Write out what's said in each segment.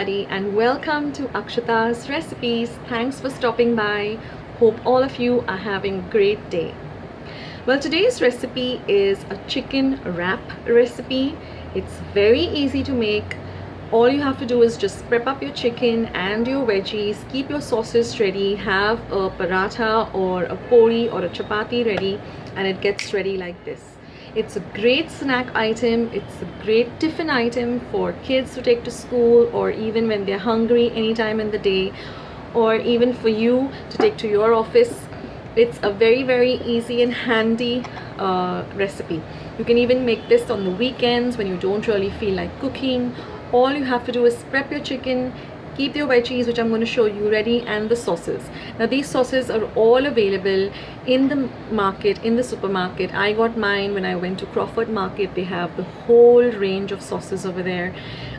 everybody and welcome to Akshatas Recipes. Thanks for stopping by. Hope all of you are having a great day. Well, today's recipe is a chicken wrap recipe. It's very easy to make. All you have to do is just prep up your chicken and your veggies, keep your sauces ready, have a paratha or a puri or a chapati ready, and it gets ready like this. It's a great snack item. It's a great tiffin item for kids to take to school, or even when they're hungry anytime in the day, or even for you to take to your office. It's a very easy and handy recipe. You can even make this on the weekends when you don't really feel like cooking. All you have to do is prep your chicken, keep your veggies, which I'm going to show you, ready, and the sauces. Now these sauces are all available in the market, in the supermarket. I got mine when I went to Crawford Market. They have the whole range of sauces over there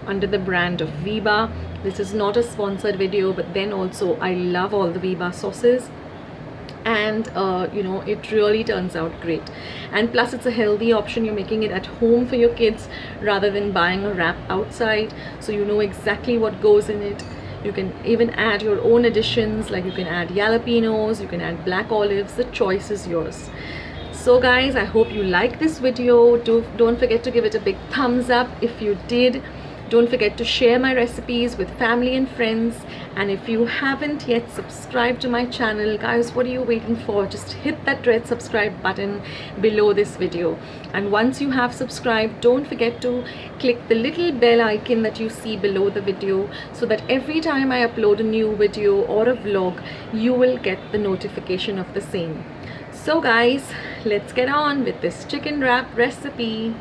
under the brand of Viva. This is not a sponsored video, but then also I love all the Viva sauces, and it really turns out great. And plus it's a healthy option. You're making it at home for your kids rather than buying a wrap outside, so you know exactly what goes in it. You can even add your own additions, like you can add jalapenos, you can add black olives. The choice is yours. So guys, I hope you like this video. Don't forget to give it a big thumbs up if you did. Don't forget to share my recipes with family and friends. And if you haven't yet subscribed to my channel, guys, what are you waiting for? Just hit that red subscribe button below this video. And once you have subscribed, don't forget to click the little bell icon that you see below the video, so that every time I upload a new video or a vlog, you will get the notification of the same. So guys, let's get on with this chicken wrap recipe.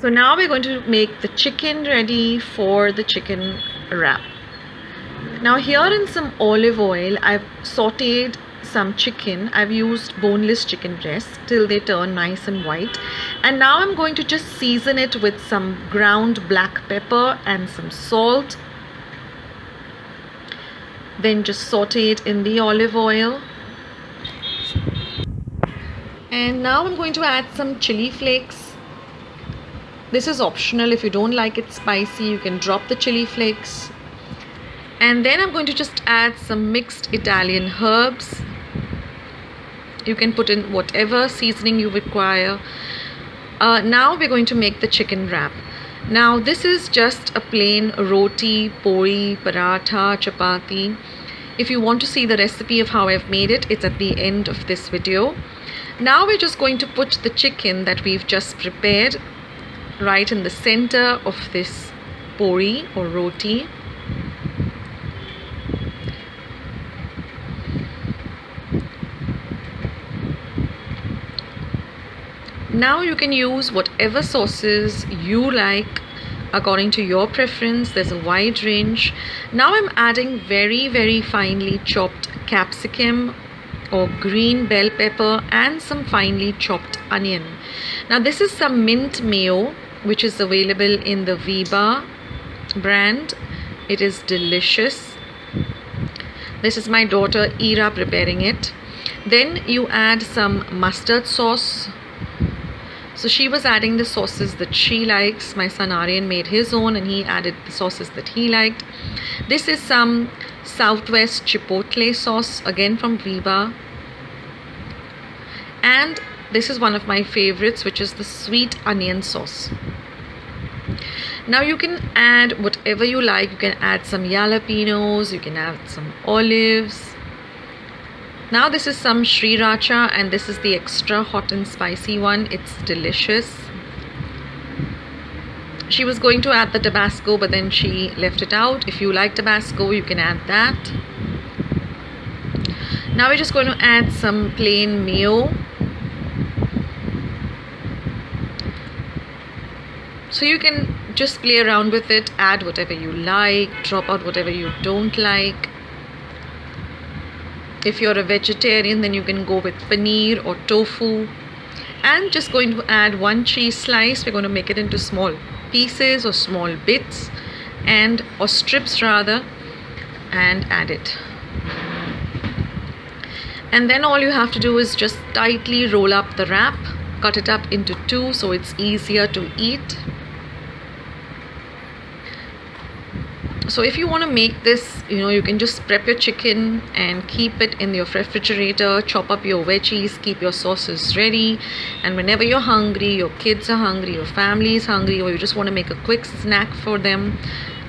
So now we're going to make the chicken ready for the chicken wrap. Now here in some olive oil, I've sauteed some chicken. I've used boneless chicken breasts till they turn nice and white. And now I'm going to just season it with some ground black pepper and some salt. Then just saute it in the olive oil. And now I'm going to add some chili flakes. This is optional. If you don't like it spicy, you can drop the chili flakes. And then I'm going to just add some mixed Italian herbs. You can put in whatever seasoning you require. Now we're going to make the chicken wrap. Now this is just a plain roti, puri, paratha, chapati. If you want to see the recipe of how I've made it, it's at the end of this video. Now we're just going to put the chicken that we've just prepared right in the center of this puri or roti. Now you can use whatever sauces you like according to your preference. There's a wide range. Now I'm adding very finely chopped capsicum or green bell pepper and some finely chopped onion. Now this is some mint mayo which is available in the Viva brand. It is delicious. This is my daughter Ira preparing it. Then you add some mustard sauce. So she was adding the sauces that she likes. My son Aryan made his own and he added the sauces that he liked. This is some Southwest Chipotle sauce, again from Viva. And this is one of my favorites, which is the sweet onion sauce. Now you can add whatever you like. You can add some jalapenos, you can add some olives. Now this is some sriracha, and this is the extra hot and spicy one. It's delicious. She was going to add the Tabasco, but then she left it out. If you like Tabasco, you can add that. Now we're just going to add some plain mayo. So you can just play around with it, add whatever you like, drop out whatever you don't like. If you're a vegetarian, then you can go with paneer or tofu. And just going to add one cheese slice. We're going to make it into small pieces or small bits or strips rather, and add it. And then all you have to do is just tightly roll up the wrap, cut it up into two so it's easier to eat. So if you want to make this, you can just prep your chicken and keep it in your refrigerator, chop up your veggies, keep your sauces ready, and whenever you're hungry, your kids are hungry, your family is hungry, or you just want to make a quick snack for them,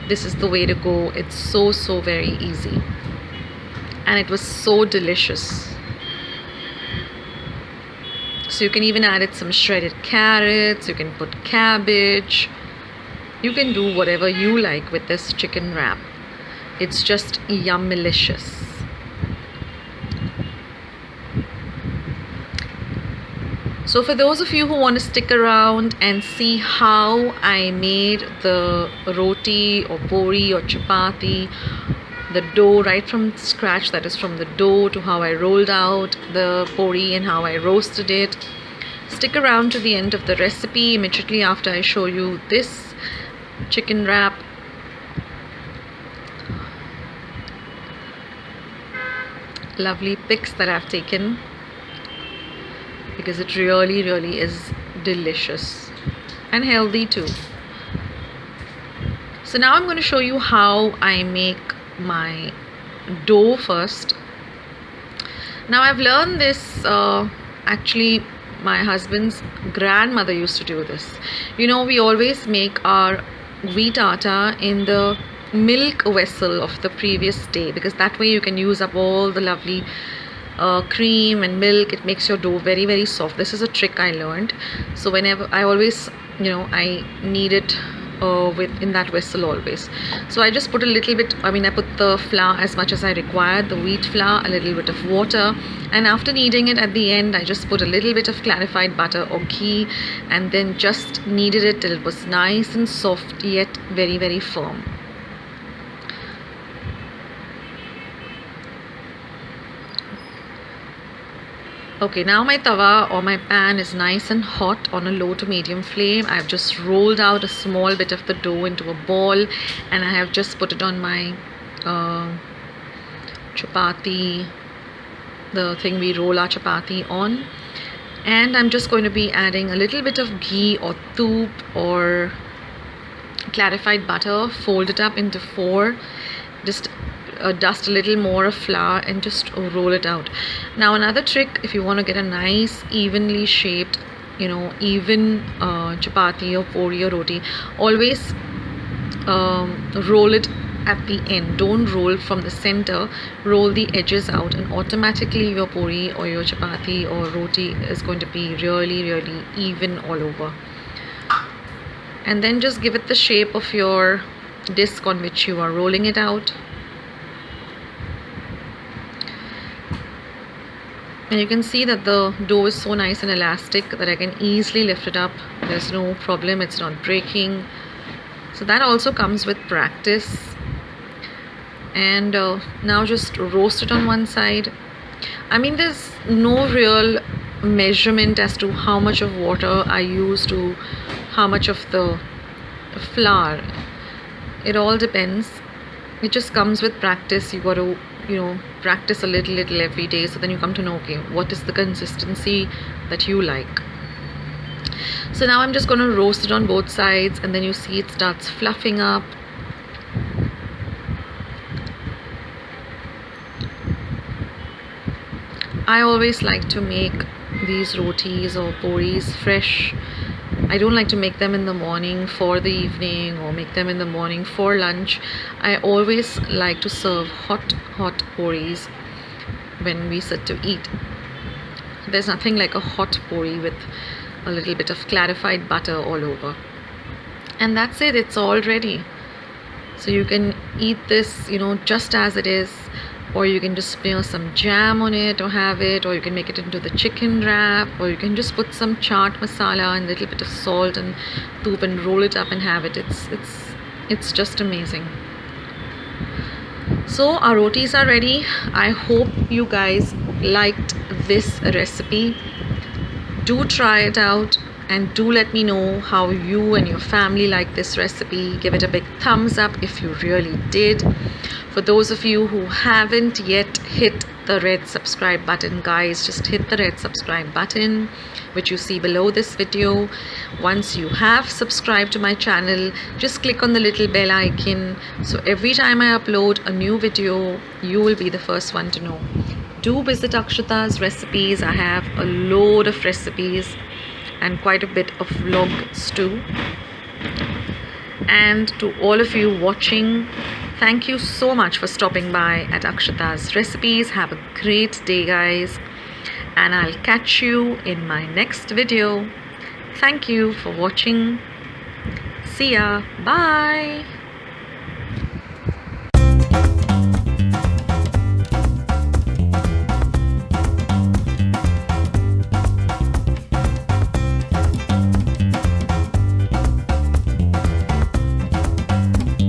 this is the way to go. It's so very easy, and it was so delicious. So you can even add it some shredded carrots, you can put cabbage. You can do whatever you like with this chicken wrap. It's just yummalicious. So for those of you who want to stick around and see how I made the roti or puri or chapati, the dough right from scratch, that is from the dough to how I rolled out the puri and how I roasted it, stick around to the end of the recipe immediately after I show you this chicken wrap. Lovely pics that I've taken, because it really is delicious and healthy too. So now I'm going to show you how I make my dough first. Now I've learned this, actually my husband's grandmother used to do this. We always make our wheat atta in the milk vessel of the previous day, because that way you can use up all the lovely cream and milk. It makes your dough very soft. This is a trick I learned. So whenever I always, I need it in that vessel always. So I just put a little bit, I put the flour as much as I required, the wheat flour, a little bit of water, and after kneading it at the end I just put a little bit of clarified butter or ghee, and then just kneaded it till it was nice and soft yet very firm. Okay, now my tawa or my pan is nice and hot on a low to medium flame. I've just rolled out a small bit of the dough into a ball, and I have just put it on my chapati, the thing we roll our chapati on, and I'm just going to be adding a little bit of ghee or toop or clarified butter, fold it up into 4, just dust a little more of flour and just roll it out. Now another trick, if you want to get a nice evenly shaped, even chapati or puri or roti, always roll it at the end. Don't roll from the center, roll the edges out, and automatically your puri or your chapati or roti is going to be really even all over. And then just give it the shape of your disc on which you are rolling it out. And you can see that the dough is so nice and elastic that I can easily lift it up. There's no problem, it's not breaking. So that also comes with practice. And now just roast it on one side. There's no real measurement as to how much of water I use to how much of the flour. It all depends. It just comes with practice. You got to practice a little every day, so then you come to know, okay, what is the consistency that you like. So now I'm just going to roast it on both sides, and then you see it starts fluffing up. I always like to make these rotis or puris fresh. I don't like to make them in the morning for the evening or make them in the morning for lunch. I always like to serve hot puris when we sit to eat. There's nothing like a hot puri with a little bit of clarified butter all over. And that's it, it's all ready. So you can eat this, just as it is, or you can just smear some jam on it or have it, or you can make it into the chicken wrap, or you can just put some chaat masala and a little bit of salt and toop and roll it up and have it. It's just amazing. So our rotis are ready. I hope you guys liked this recipe. Do try it out. and do let me know how you and your family like this recipe. Give it a big thumbs up if you really did. For those of you who haven't yet hit the red subscribe button, guys, just hit the red subscribe button which you see below this video. Once you have subscribed to my channel, just click on the little bell icon, so every time I upload a new video, you will be the first one to know. Do visit Akshata's recipes. I have a load of recipes and quite a bit of vlogs too. And to all of you watching, thank you so much for stopping by at Akshata's recipes. Have a great day, guys, and I'll catch you in my next video. Thank you for watching. See ya. Bye.